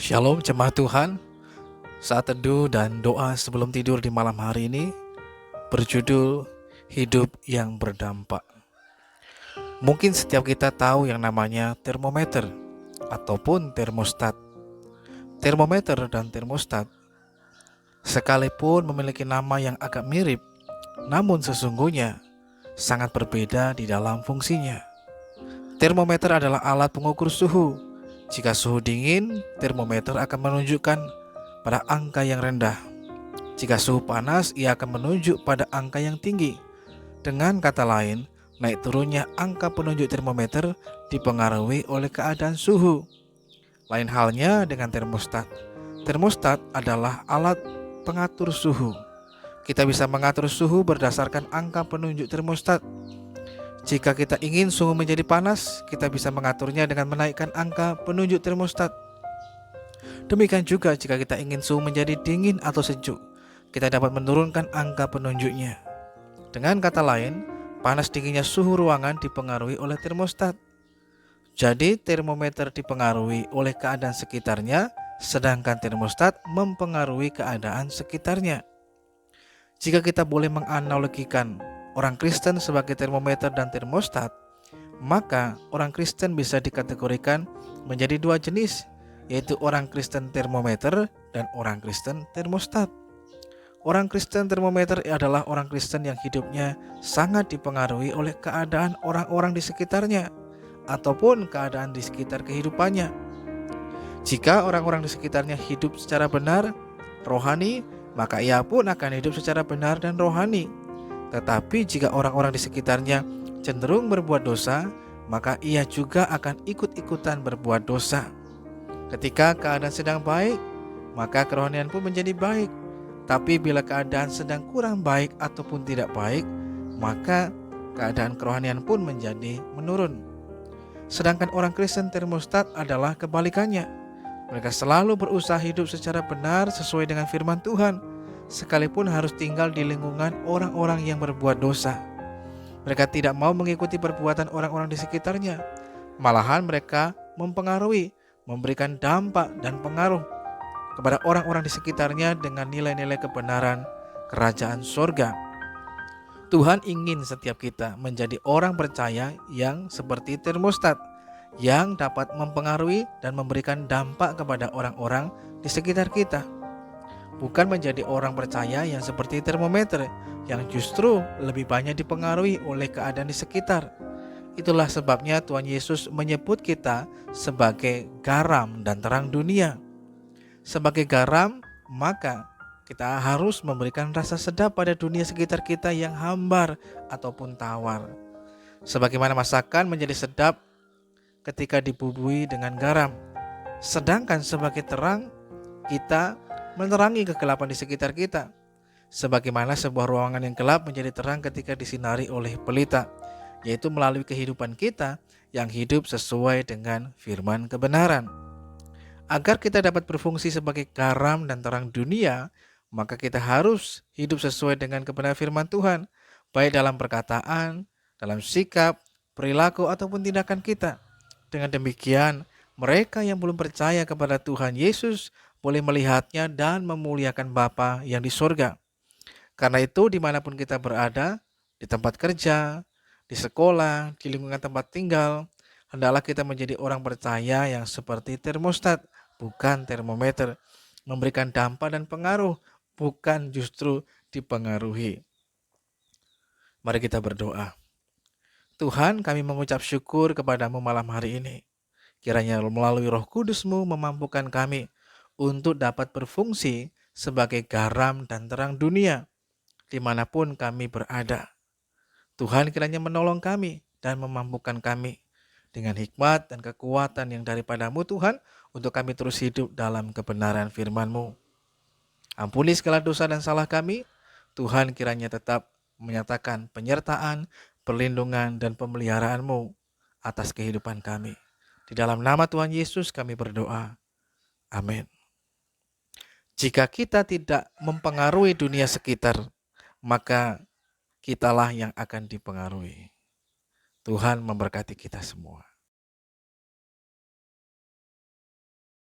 Shalom jemaat Tuhan. Saat teduh dan doa sebelum tidur di malam hari ini berjudul Hidup yang Berdampak. Mungkin setiap kita tahu yang namanya termometer ataupun termostat. Termometer dan termostat sekalipun memiliki nama yang agak mirip, namun sesungguhnya sangat berbeda di dalam fungsinya. Termometer adalah alat pengukur suhu. Jika suhu dingin, termometer akan menunjukkan pada angka yang rendah. Jika suhu panas, ia akan menunjuk pada angka yang tinggi. Dengan kata lain, naik turunnya angka penunjuk termometer dipengaruhi oleh keadaan suhu. Lain halnya dengan termostat. Termostat adalah alat pengatur suhu. Kita bisa mengatur suhu berdasarkan angka penunjuk termostat. Jika kita ingin suhu menjadi panas, kita bisa mengaturnya dengan menaikkan angka penunjuk termostat. Demikian juga jika kita ingin suhu menjadi dingin atau sejuk, kita dapat menurunkan angka penunjuknya. Dengan kata lain, panas dinginnya suhu ruangan dipengaruhi oleh termostat. Jadi termometer dipengaruhi oleh keadaan sekitarnya, sedangkan termostat mempengaruhi keadaan sekitarnya. Jika kita boleh menganalogikan orang Kristen sebagai termometer dan termostat, maka orang Kristen bisa dikategorikan menjadi dua jenis, yaitu orang Kristen termometer dan orang Kristen termostat. Orang Kristen termometer adalah orang Kristen yang hidupnya sangat dipengaruhi oleh keadaan orang-orang di sekitarnya ataupun keadaan di sekitar kehidupannya. Jika orang-orang di sekitarnya hidup secara benar, rohani, maka ia pun akan hidup secara benar dan rohani. Tetapi jika orang-orang di sekitarnya cenderung berbuat dosa, maka ia juga akan ikut-ikutan berbuat dosa. Ketika keadaan sedang baik, maka kerohanian pun menjadi baik. Tapi bila keadaan sedang kurang baik ataupun tidak baik, maka keadaan kerohanian pun menjadi menurun. Sedangkan orang Kristen termostat adalah kebalikannya. Mereka selalu berusaha hidup secara benar sesuai dengan firman Tuhan, sekalipun harus tinggal di lingkungan orang-orang yang berbuat dosa. Mereka tidak mau mengikuti perbuatan orang-orang di sekitarnya. Malahan mereka mempengaruhi, memberikan dampak dan pengaruh kepada orang-orang di sekitarnya dengan nilai-nilai kebenaran kerajaan sorga. Tuhan ingin setiap kita menjadi orang percaya yang seperti termostat, yang dapat mempengaruhi dan memberikan dampak kepada orang-orang di sekitar kita. Bukan menjadi orang percaya yang seperti termometer, yang justru lebih banyak dipengaruhi oleh keadaan di sekitar. Itulah sebabnya Tuhan Yesus menyebut kita sebagai garam dan terang dunia. Sebagai garam, maka kita harus memberikan rasa sedap pada dunia sekitar kita yang hambar ataupun tawar. Sebagaimana masakan menjadi sedap ketika dibubuhi dengan garam. Sedangkan sebagai terang, kita menerangi kegelapan di sekitar kita. Sebagaimana sebuah ruangan yang gelap menjadi terang ketika disinari oleh pelita, yaitu melalui kehidupan kita yang hidup sesuai dengan firman kebenaran. Agar kita dapat berfungsi sebagai garam dan terang dunia, maka kita harus hidup sesuai dengan kebenaran firman Tuhan, baik dalam perkataan, dalam sikap, perilaku ataupun tindakan kita. Dengan demikian, mereka yang belum percaya kepada Tuhan Yesus boleh melihatnya dan memuliakan Bapa yang di sorga. Karena itu dimanapun kita berada, di tempat kerja, di sekolah, di lingkungan tempat tinggal, hendaklah kita menjadi orang percaya yang seperti termostat, bukan termometer, memberikan dampak dan pengaruh, bukan justru dipengaruhi. Mari kita berdoa. Tuhan, kami mengucap syukur kepadamu malam hari ini. Kiranya melalui Roh Kudus-Mu memampukan kami untuk dapat berfungsi sebagai garam dan terang dunia dimanapun kami berada. Tuhan kiranya menolong kami dan memampukan kami dengan hikmat dan kekuatan yang daripadamu Tuhan, untuk kami terus hidup dalam kebenaran firman-Mu. Ampuni segala dosa dan salah kami. Tuhan kiranya tetap menyatakan penyertaan, perlindungan dan pemeliharaan-Mu atas kehidupan kami. Di dalam nama Tuhan Yesus kami berdoa. Amin. Jika kita tidak mempengaruhi dunia sekitar, maka kitalah yang akan dipengaruhi. Tuhan memberkati kita semua.